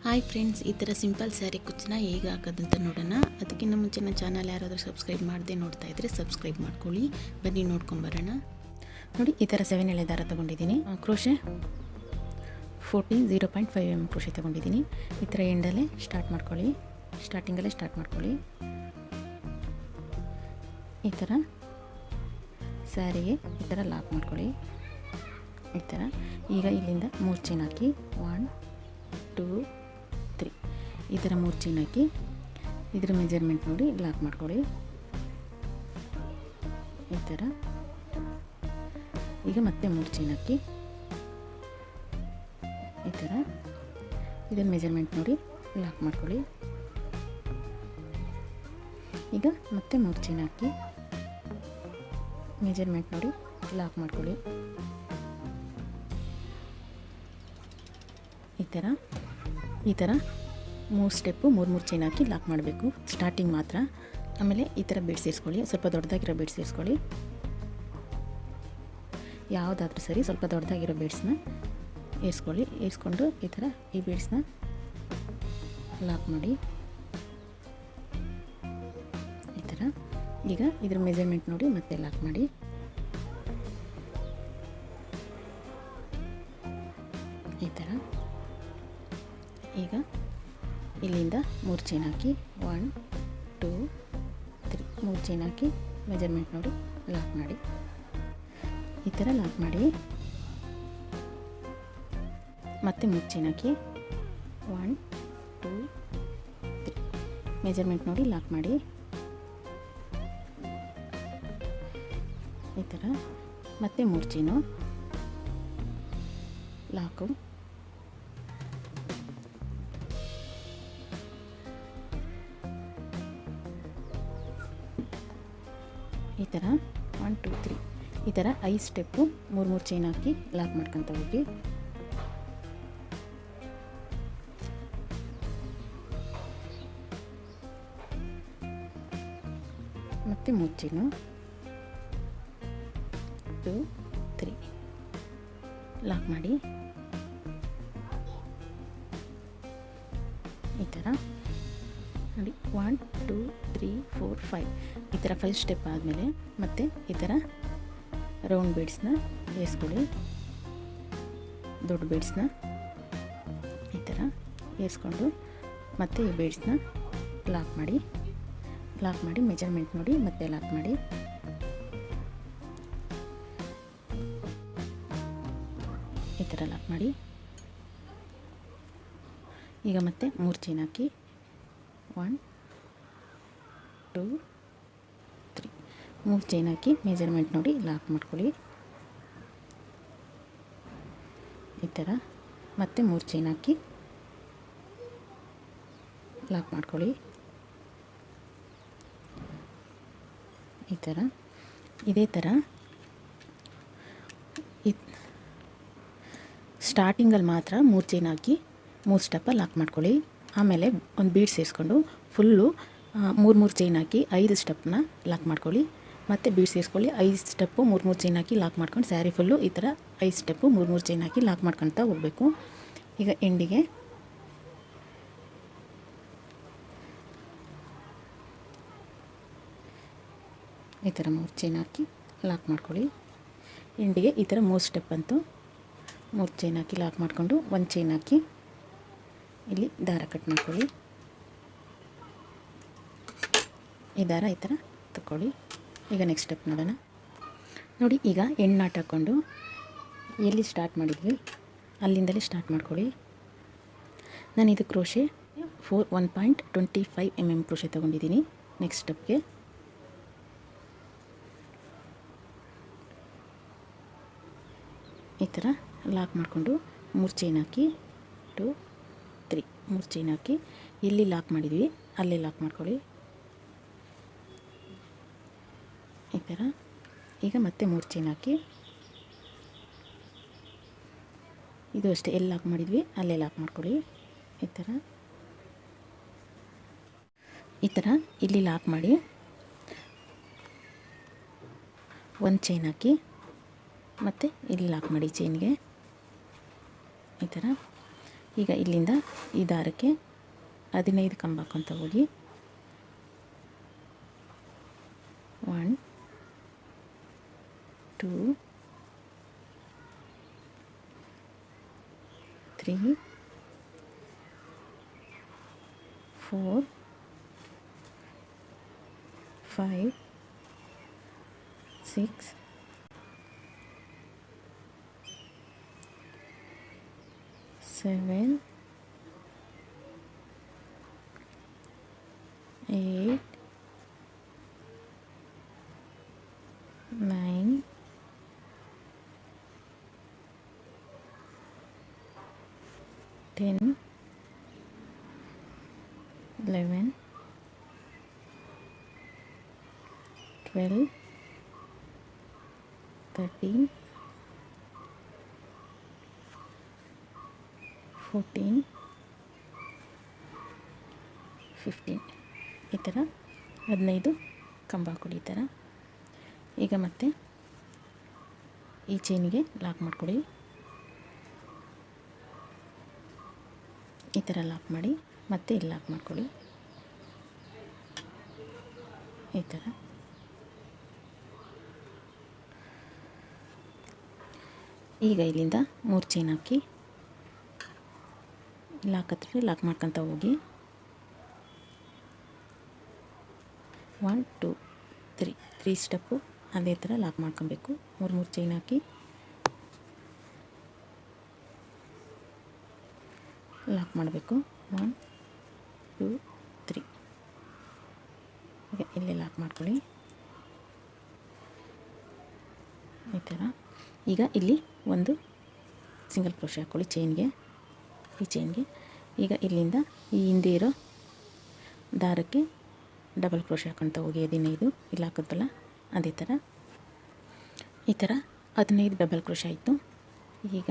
Hi friends, ಈ ಥರ simple sari ಕುಚ್ಚನ್ನ ಹೇಗೆ ಹಾಕೋದಂತ ನೋಡೋಣ. ಅದಕ್ಕಿಂತ ಮುಂಚೆ ನನ್ನ ಚಾನಲ್ ಯಾರಾದರೂ ಸಬ್ಸ್ಕ್ರೈಬ್ ಮಾಡದೆ ನೋಡ್ತಾ ಇದ್ದರೆ ಸಬ್ಸ್ಕ್ರೈಬ್ ಮಾಡ್ಕೊಳ್ಳಿ. ಬನ್ನಿ ನೋಡ್ಕೊಂಬರೋಣ. ನೋಡಿ, ಈ ಥರ 7 ಎಳೆ ದಾರ ತೊಗೊಂಡಿದ್ದೀನಿ. ಕ್ರೋಶೆ 0.5 mm ಕ್ರೋಶೆ ತೊಗೊಂಡಿದ್ದೀನಿ. ಈ ಥರ ಎಂಡಲ್ಲೇ ಸ್ಟಾರ್ಟಿಂಗಲ್ಲೇ ಸ್ಟಾರ್ಟ್ ಮಾಡ್ಕೊಳ್ಳಿ. ಈ ಥರ ಸ್ಯಾರಿಗೆ ಈ ಥರ ಲಾಕ್ ಮಾಡ್ಕೊಳ್ಳಿ. ಈ ಥರ ಈಗ ಇಲ್ಲಿಂದ 3 ಚೈನ್ ಹಾಕಿ 1 2 3 ಈ ಥರ 3 ಚೈನ್ ಹಾಕಿ ಇದ್ರ ಮೆಜರ್ಮೆಂಟ್ ನೋಡಿ ಲಾಕ್ ಮಾಡ್ಕೊಳ್ಳಿ. ಈ ಥರ ಈಗ ಮತ್ತೆ 3 ಚೈನ್ ಹಾಕಿ ಈ ಥರ ಇದರ ಮೆಜರ್ಮೆಂಟ್ ನೋಡಿ ಲಾಕ್ ಮಾಡ್ಕೊಳ್ಳಿ. ಈಗ ಮತ್ತೆ 3 ಚೈನ್ ಹಾಕಿ ಮೆಜರ್ಮೆಂಟ್ ನೋಡಿ ಲಾಕ್ ಮಾಡ್ಕೊಳ್ಳಿ. ಈ ಥರ 3 ಸ್ಟೆಪ್ಪು 3 ಚೈನ್ ಹಾಕಿ ಲಾಕ್ ಮಾಡಬೇಕು, ಸ್ಟಾರ್ಟಿಂಗ್ ಮಾತ್ರ. ಆಮೇಲೆ ಈ ಥರ ಬೀಡ್ಸ್ ಸೇರಿಸ್ಕೊಳ್ಳಿ, ಸ್ವಲ್ಪ ದೊಡ್ಡದಾಗಿರೋ ಬೀಡ್ಸ್ ಸೇರಿಸ್ಕೊಳ್ಳಿ. ಯಾವುದಾದ್ರೂ ಸರಿ, ಸ್ವಲ್ಪ ದೊಡ್ಡದಾಗಿರೋ ಬೀಡ್ಸ್ನ ಏರಿಸ್ಕೊಂಡು ಈ ಥರ ಈ ಬೀಡ್ಸ್ನ ಲಾಕ್ ಮಾಡಿ. ಈ ಥರ ಈಗ ಇದ್ರ ಮೆಜರ್ಮೆಂಟ್ ನೋಡಿ ಮತ್ತೆ ಲಾಕ್ ಮಾಡಿ. ಈ ಥರ ಈಗ ಇಲ್ಲಿಂದ 3 ಚೈನ್ ಹಾಕಿ 1 2 3 3 ಚೈನ್ ಹಾಕಿ ಮೆಜರ್ಮೆಂಟ್ ನೋಡಿ ಲಾಕ್ ಮಾಡಿ. ಈ ಥರ ಲಾಕ್ ಮಾಡಿ ಮತ್ತೆ 3 ಚೈನ್ ಹಾಕಿ 1 2 3 ಮೆಜರ್ಮೆಂಟ್ ನೋಡಿ ಲಾಕ್ ಮಾಡಿ. ಈ ಥರ ಮತ್ತೆ 3 ಚೈನು ಲಾಕು. ಈ ಥರ 1 2 3 ಈ ಥರ 5 ಸ್ಟೆಪ್ಪು 3 ಚೈನ್ ಹಾಕಿ ಲಾಕ್ ಮಾಡ್ಕೊತ ಹೋಗಿ. ಮತ್ತೆ 3 ಚೈನು 2 3 ಲಾಕ್ ಮಾಡಿ. ಈ ಥರ ನೋಡಿ 1 2 3 4 5 ಈ ಥರ 5 ಸ್ಟೆಪ್ ಆದಮೇಲೆ ಮತ್ತೆ ಈ ಥರ ರೌಂಡ್ ಬೀಡ್ಸ್ನ ಏರಿಸ್ಕೊಳ್ಳಿ. ದೊಡ್ಡ ಬೀಡ್ಸ್ನ ಈ ಥರ ಏರಿಸ್ಕೊಂಡು ಮತ್ತೆ ಈ ಬೀಡ್ಸ್ನ ಲಾಕ್ ಮಾಡಿ ಮೆಜರ್ಮೆಂಟ್ ನೋಡಿ ಮತ್ತೆ ಲಾಕ್ ಮಾಡಿ. ಈ ಥರ ಲಾಕ್ ಮಾಡಿ. ಈಗ ಮತ್ತೆ 3 ಚೈನ್ ಹಾಕಿ 1 2 3 3 ಚೈನ್ ಹಾಕಿ ಮೆಜರ್ಮೆಂಟ್ ನೋಡಿ ಲಾಕ್ ಮಾಡ್ಕೊಳ್ಳಿ. ಈ ಥರ ಮತ್ತೆ 3 ಚೈನ್ ಹಾಕಿ ಲಾಕ್ ಮಾಡ್ಕೊಳ್ಳಿ. ಈ ಥರ ಇದೇ ಥರ ಸ್ಟಾರ್ಟಿಂಗಲ್ಲಿ ಮಾತ್ರ 3 ಚೈನ್ ಹಾಕಿ 3 ಸ್ಟೆಪ್ಪಲ್ಲಿ ಲಾಕ್ ಮಾಡ್ಕೊಳ್ಳಿ. ಆಮೇಲೆ ಒಂದು ಬೀಡ್ ಸೇರಿಸ್ಕೊಂಡು ಫುಲ್ಲು 3 ಚೈನ್ ಹಾಕಿ 5 ಸ್ಟೆಪ್ನ ಲಾಕ್ ಮಾಡ್ಕೊಳ್ಳಿ. ಮತ್ತು ಬೀಡ್ ಸೇರಿಸ್ಕೊಳ್ಳಿ, 5 ಸ್ಟೆಪ್ಪು 3 ಚೈನ್ ಹಾಕಿ ಲಾಕ್ ಮಾಡ್ಕೊಂಡು ಸ್ಯಾರಿ ಫುಲ್ಲು ಈ ಥರ 5 ಸ್ಟೆಪ್ಪು 3 ಚೈನ್ ಹಾಕಿ ಲಾಕ್ ಮಾಡ್ಕೊಳ್ತಾ ಹೋಗಬೇಕು. ಈಗ ಎಂಡಿಗೆ ಈ ಥರ 3 ಚೈನ್ ಹಾಕಿ ಲಾಕ್ ಮಾಡ್ಕೊಳ್ಳಿ. ಎಂಡಿಗೆ ಈ ಥರ 3 ಸ್ಟೆಪ್ ಅಂತೂ 3 ಚೈನ್ ಹಾಕಿ ಲಾಕ್ ಮಾಡಿಕೊಂಡು 1 ಚೈನ್ ಹಾಕಿ ಇಲ್ಲಿ ದಾರ ಕಟ್ ಮಾಡ್ಕೊಳ್ಳಿ. ಈ ದಾರ ಈ ಥರ ತಗೊಳ್ಳಿ. ಈಗ ನೆಕ್ಸ್ಟ್ ಸ್ಟೆಪ್ ನೋಡೋಣ. ನೋಡಿ, ಈಗ ಎಣ್ಣೆ ನಾಟ್ ಹಾಕ್ಕೊಂಡು ಎಲ್ಲಿ ಸ್ಟಾರ್ಟ್ ಮಾಡಿದ್ವಿ ಅಲ್ಲಿಂದಲೇ ಸ್ಟಾರ್ಟ್ ಮಾಡ್ಕೊಳ್ಳಿ. ನಾನು ಇದು ಕ್ರೋಶೆ 1.25 mm ಕ್ರೋಶೆ ತೊಗೊಂಡಿದ್ದೀನಿ. ನೆಕ್ಸ್ಟ್ ಸ್ಟೆಪ್ಗೆ ಈ ಥರ ಲಾಕ್ ಮಾಡಿಕೊಂಡು 3 ಚೈನ್ ಹಾಕಿ 2 3 3 ಚೈನ್ ಹಾಕಿ ಎಲ್ಲಿ ಲಾಕ್ ಮಾಡಿದ್ವಿ ಅಲ್ಲೇ ಲಾಕ್ ಮಾಡ್ಕೊಳ್ಳಿ. ಈ ಥರ ಈಗ ಮತ್ತೆ 3 ಚೈನ್ ಹಾಕಿ ಇದು ಅಷ್ಟೇ, ಎಲ್ಲಿ ಲಾಕ್ ಮಾಡಿದ್ವಿ ಅಲ್ಲೇ ಲಾಕ್ ಮಾಡ್ಕೊಳ್ಳಿ. ಈ ಥರ ಇಲ್ಲಿ ಲಾಕ್ ಮಾಡಿ 1 ಚೈನ್ ಹಾಕಿ ಮತ್ತು ಇಲ್ಲಿ ಲಾಕ್ ಮಾಡಿ ಚೈನ್ಗೆ. ಈ ಥರ ಈಗ ಇಲ್ಲಿಂದ ಈ ದಾರಕ್ಕೆ 15 ಕಂಬ ಹಾಕ್ಕೊತ ಹೋಗಿ 1 2 3 4 5 6 7 8 9 10 11 12 13 14 15 ಈ ಥರ 15 ಕಂಬ ಹಾಕ್ಕೊಡಿ ಈ ಥರ. ಈಗ ಮತ್ತೆ ಈ ಚೈನಿಗೆ ಲಾಕ್ ಮಾಡ್ಕೊಳ್ಳಿ. ಈ ಥರ ಲಾಕ್ ಮಾಡಿ ಮತ್ತೆ ಇಲ್ಲಿ ಲಾಕ್ ಮಾಡ್ಕೊಳ್ಳಿ ಈ ಥರ. ಈಗ ಇಲ್ಲಿಂದ 3 ಚೈನ್ ಹಾಕಿ ಲಾಕ್ ಹತ್ರ ಲಾಕ್ ಮಾಡ್ಕೊತ ಹೋಗಿ 1 2 3 ಸ್ಟೆಪ್ಪು ಅದೇ ಥರ ಲಾಕ್ ಮಾಡ್ಕೊಬೇಕು. 3 ಚೈನ್ ಹಾಕಿ ಲಾಕ್ ಮಾಡಬೇಕು. 1 2 3 ಈಗ ಇಲ್ಲಿ ಲಾಕ್ ಮಾಡ್ಕೊಳ್ಳಿ ಈ ಥರ. ಈಗ ಇಲ್ಲಿ ಒಂದು ಸಿಂಗಲ್ ಕ್ರೋಶೆ ಹಾಕ್ಕೊಳ್ಳಿ ಚೈನ್ಗೆ, ಈ ಚೈನ್ಗೆ. ಈಗ ಇಲ್ಲಿಂದ ಈ ಹಿಂದೆ ಇರೋ ದಾರಕ್ಕೆ ಡಬಲ್ ಕ್ರೋಶೆ ಹಾಕ್ಕೊತ ಹೋಗಿ 15 ಇಲ್ಲಿ ಹಾಕೋದಲ್ಲ ಅದೇ ಥರ. ಈ ಥರ 15 ಡಬಲ್ ಕ್ರೋಶೆ ಆಯಿತು. ಈಗ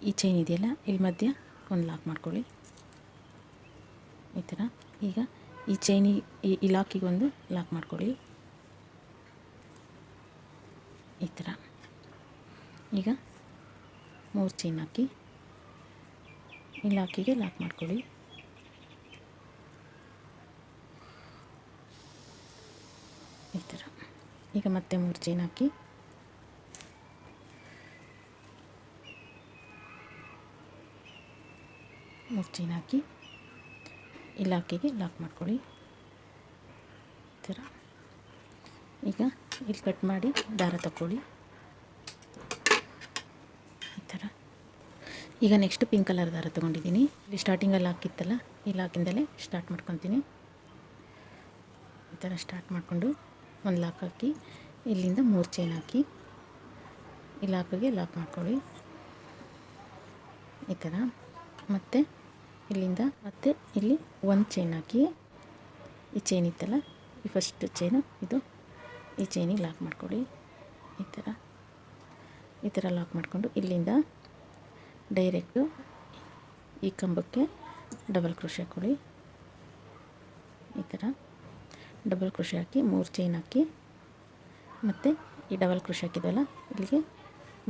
ಈ ಚೈನ್ ಇದೆಯಲ್ಲ ಇಲ್ಲಿ ಮಧ್ಯ ಒಂದು ಲಾಕ್ ಮಾಡ್ಕೊಳ್ಳಿ ಈ ಥರ. ಈಗ ಈ ಚೈನಿ ಈ ಲಾಕಿಗೆ ಒಂದು ಲಾಕ್ ಮಾಡ್ಕೊಳ್ಳಿ ಈ ಥರ. ಈಗ 3 ಚೈನ್ ಹಾಕಿ ಈ ಲಾಕಿಗೆ ಲಾಕ್ ಮಾಡ್ಕೊಳ್ಳಿ ಈ ಥರ. ಈಗ ಮತ್ತೆ 3 ಚೈನ್ ಹಾಕಿ ಈ ಲಾಕಿಗೆ ಲಾಕ್ ಮಾಡ್ಕೊಳ್ಳಿ ಈ ಥರ. ಈಗ ಇಲ್ಲಿ ಕಟ್ ಮಾಡಿ ದಾರ ತಗೊಳ್ಳಿ ಈ ಥರ. ಈಗ ನೆಕ್ಸ್ಟ್ ಪಿಂಕ್ ಕಲರ್ ದಾರ ತೊಗೊಂಡಿದ್ದೀನಿ. ಇಲ್ಲಿ ಸ್ಟಾರ್ಟಿಂಗಲ್ಲಿ ಹಾಕಿತ್ತಲ್ಲ ಈ ಲಾಕಿಂದಲೇ ಸ್ಟಾರ್ಟ್ ಮಾಡ್ಕೊತೀನಿ ಈ ಥರ. ಸ್ಟಾರ್ಟ್ ಮಾಡಿಕೊಂಡು ಒಂದು ಲಾಕ್ ಹಾಕಿ ಇಲ್ಲಿಂದ 3 ಚೈನ್ ಹಾಕಿ ಈ ಲಾಕಿಗೆ ಲಾಕ್ ಮಾಡ್ಕೊಳ್ಳಿ ಈ ಥರ. ಮತ್ತು ಇಲ್ಲಿಂದ ಮತ್ತೆ ಇಲ್ಲಿ 1 ಚೈನ್ ಹಾಕಿ ಈ ಚೈನ್ ಇತ್ತಲ್ಲ ಈ ಫಸ್ಟ್ ಚೈನು ಇದು ಈ ಚೈನಿಗೆ ಲಾಕ್ ಮಾಡ್ಕೊಳ್ಳಿ ಈ ಥರ ಲಾಕ್ ಮಾಡಿಕೊಂಡು ಇಲ್ಲಿಂದ ಡೈರೆಕ್ಟು ಈ ಕಂಬಕ್ಕೆ ಡಬಲ್ ಕ್ರೋಶೆ ಹಾಕ್ಕೊಳ್ಳಿ ಈ ಥರ. ಡಬಲ್ ಕ್ರೋಶೆ ಹಾಕಿ 3 ಚೈನ್ ಹಾಕಿ ಮತ್ತು ಈ ಡಬಲ್ ಕ್ರೋಶೆ ಹಾಕಿದ್ವಲ್ಲ ಇಲ್ಲಿಗೆ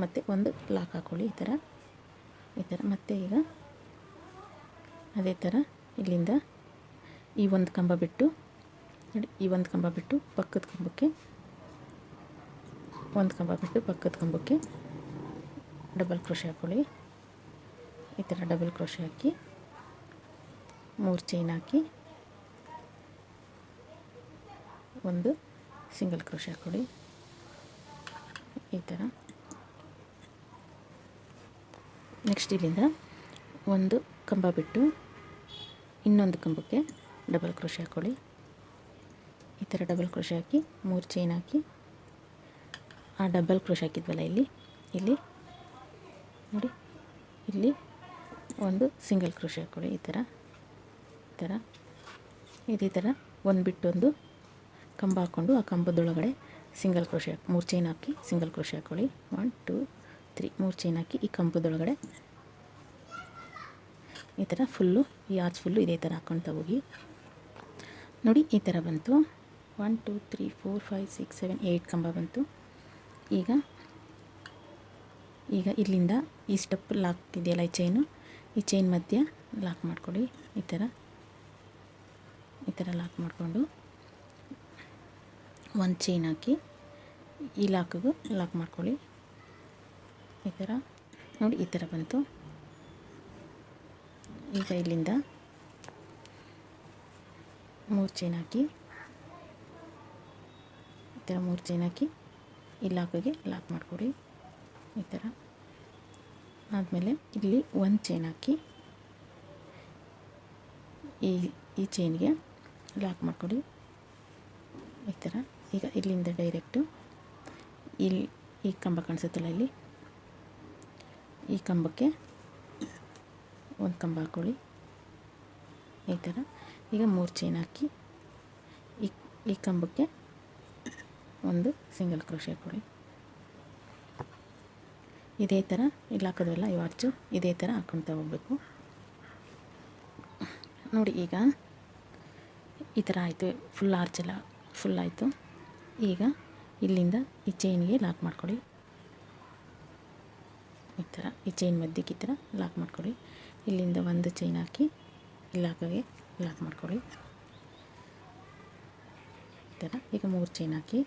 ಮತ್ತೆ ಒಂದು ಲಾಕ್ ಹಾಕ್ಕೊಳ್ಳಿ ಈ ಥರ. ಮತ್ತು ಈಗ ಅದೇ ಥರ ಇಲ್ಲಿಂದ ಈ ಒಂದು ಕಂಬ ಬಿಟ್ಟು ನೋಡಿ, ಈ ಒಂದು ಕಂಬ ಬಿಟ್ಟು ಪಕ್ಕದ ಕಂಬಕ್ಕೆ ಡಬಲ್ ಕ್ರೋಶೆ ಹಾಕ್ಕೊಳ್ಳಿ ಈ ಥರ. ಡಬಲ್ ಕ್ರೋಶೆ ಹಾಕಿ 3 ಚೈನ್ ಹಾಕಿ ಒಂದು ಸಿಂಗಲ್ ಕ್ರೋಶೆ ಹಾಕ್ಕೊಳ್ಳಿ ಈ ಥರ. ನೆಕ್ಸ್ಟ್ ಇಲ್ಲಿಂದ ಒಂದು ಕಂಬ ಬಿಟ್ಟು ಇನ್ನೊಂದು ಕಂಬಕ್ಕೆ ಡಬಲ್ ಕ್ರೋಶೆ ಹಾಕ್ಕೊಳ್ಳಿ ಈ ಥರ. ಡಬಲ್ ಕ್ರೋಶೆ ಹಾಕಿ 3 ಚೈನ್ ಹಾಕಿ ಆ ಡಬಲ್ ಕ್ರೋಶೆ ಹಾಕಿದ್ವಲ್ಲ ಇಲ್ಲಿ ನೋಡಿ, ಇಲ್ಲಿ ಒಂದು ಸಿಂಗಲ್ ಕ್ರೋಶೆ ಹಾಕ್ಕೊಳ್ಳಿ ಈ ಥರ. ಇದೇ ಥರ ಒಂದು ಬಿಟ್ಟು ಒಂದು ಕಂಬ ಹಾಕ್ಕೊಂಡು ಆ ಕಂಬದೊಳಗಡೆ ಸಿಂಗಲ್ ಕ್ರೋಶೆ 3 ಚೈನ್ ಹಾಕಿ ಸಿಂಗಲ್ ಕ್ರೋಶೆ ಹಾಕ್ಕೊಳ್ಳಿ. 1 2 3 3 ಚೈನ್ ಹಾಕಿ ಈ ಕಂಬದೊಳಗಡೆ ಈ ಥರ ಫುಲ್ಲು ಈ ಆರ್ಚ್ ಫುಲ್ಲು ಇದೇ ಥರ ಹಾಕ್ಕೊಳ್ತಾ ಹೋಗಿ ನೋಡಿ ಈ ಥರ ಬಂತು. 1 2 3 4 5 6 7 8 ಕಂಬ ಬಂತು. ಈಗ ಇಲ್ಲಿಂದ ಈ ಸ್ಟೆಪ್ ಲಾಕ್ ಇದೆಯಲ್ಲ ಈ ಚೈನ್ ಮಧ್ಯ ಲಾಕ್ ಮಾಡ್ಕೊಳ್ಳಿ. ಈ ಥರ ಲಾಕ್ ಮಾಡಿಕೊಂಡು ಒಂದು ಚೈನ್ ಹಾಕಿ ಈ ಲಾಕಿಗೂ ಲಾಕ್ ಮಾಡ್ಕೊಳ್ಳಿ. ಈ ಥರ ನೋಡಿ, ಈ ಥರ ಬಂತು. ಈಗ ಇಲ್ಲಿಂದ 3 ಚೈನ್ ಹಾಕಿ, ಈ ಥರ 3 ಚೈನ್ ಹಾಕಿ ಈ ಲಾಕಿಗೆ ಲಾಕ್ ಮಾಡ್ಕೊಳ್ಳಿ. ಈ ಥರ ಆದಮೇಲೆ ಇಲ್ಲಿ 1 ಚೈನ್ ಹಾಕಿ ಈ ಚೈನ್ಗೆ ಲಾಕ್ ಮಾಡ್ಕೊಳ್ಳಿ. ಈ ಥರ ಈಗ ಇಲ್ಲಿಂದ ಡೈರೆಕ್ಟು ಈ ಕಂಬ ಕಾಣಿಸುತ್ತಲ್ಲ, ಈ ಕಂಬಕ್ಕೆ ಒಂದು ಕಂಬ ಹಾಕ್ಕೊಳ್ಳಿ. ಈ ಥರ ಈಗ 3 ಚೈನ್ ಹಾಕಿ ಈ ಕಂಬಕ್ಕೆ ಒಂದು ಸಿಂಗಲ್ ಕ್ರೋಶೆ ಹಾಕ್ಕೊಳ್ಳಿ. ಇದೇ ಥರ ಇಲ್ಲಿ ಹಾಕೋದ್ವಲ್ಲ ಈ ವಾಚು, ಇದೇ ಥರ ಹಾಕ್ಕೊಳ್ತಾ ಹೋಗಬೇಕು. ನೋಡಿ, ಈಗ ಈ ಥರ ಆಯಿತು. ಫುಲ್ ಆರ್ಚೆಲ್ಲ ಫುಲ್ ಆಯಿತು. ಈಗ ಇಲ್ಲಿಂದ ಈ ಚೈನ್ಗೆ ಲಾಕ್ ಮಾಡ್ಕೊಳ್ಳಿ. ಈ ಥರ ಈ ಚೈನ್ ಮಧ್ಯಕ್ಕೆ ಈ ಥರ ಲಾಕ್ ಮಾಡ್ಕೊಳ್ಳಿ. ಇಲ್ಲಿಂದ 1 ಚೈನ್ ಹಾಕಿ ಈ ಲಾಕಿಗೆ ಲಾಕ್ ಮಾಡ್ಕೊಳ್ಳಿ. ಈ ಥರ ಈಗ 3 ಚೈನ್ ಹಾಕಿ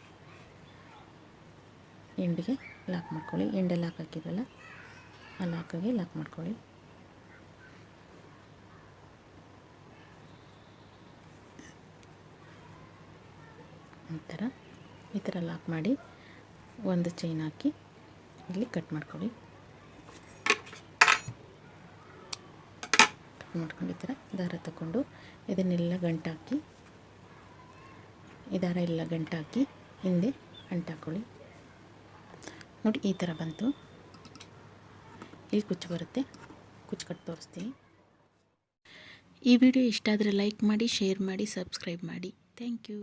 ಎಂಡಿಗೆ ಲಾಕ್ ಮಾಡ್ಕೊಳ್ಳಿ. ಎಂಡಲ್ಲಿ ಲಾಕ್ ಹಾಕಿದ್ವಲ್ಲ ಆ ಲಾಕಿಗೆ ಲಾಕ್ ಮಾಡ್ಕೊಳ್ಳಿ. ಈ ಥರ ಲಾಕ್ ಮಾಡಿ 1 ಚೈನ್ ಹಾಕಿ ಇಲ್ಲಿ ಕಟ್ ಮಾಡ್ಕೊಳ್ಳಿ. ಕಟ್ ಮಾಡ್ಕೊಂಡು ಈ ಥರ ದಾರ ತಗೊಂಡು ಇದನ್ನೆಲ್ಲ ಗಂಟಾಕಿ, ಈ ದಾರ ಎಲ್ಲ ಗಂಟಾಕಿ ಹಿಂದೆ ಅಂಟಾಕೊಳ್ಳಿ. ನೋಡಿ, ಈ ಥರ ಬಂತು. ಇಲ್ಲಿ ಕುಚ್ಚು ಬರುತ್ತೆ, ಕುಚ್ಚು ಕಟ್ಟು ತೋರಿಸ್ತೀನಿ. ಈ ವಿಡಿಯೋ ಇಷ್ಟ ಆದರೆ ಲೈಕ್ ಮಾಡಿ, ಶೇರ್ ಮಾಡಿ, ಸಬ್ಸ್ಕ್ರೈಬ್ ಮಾಡಿ. Thank you.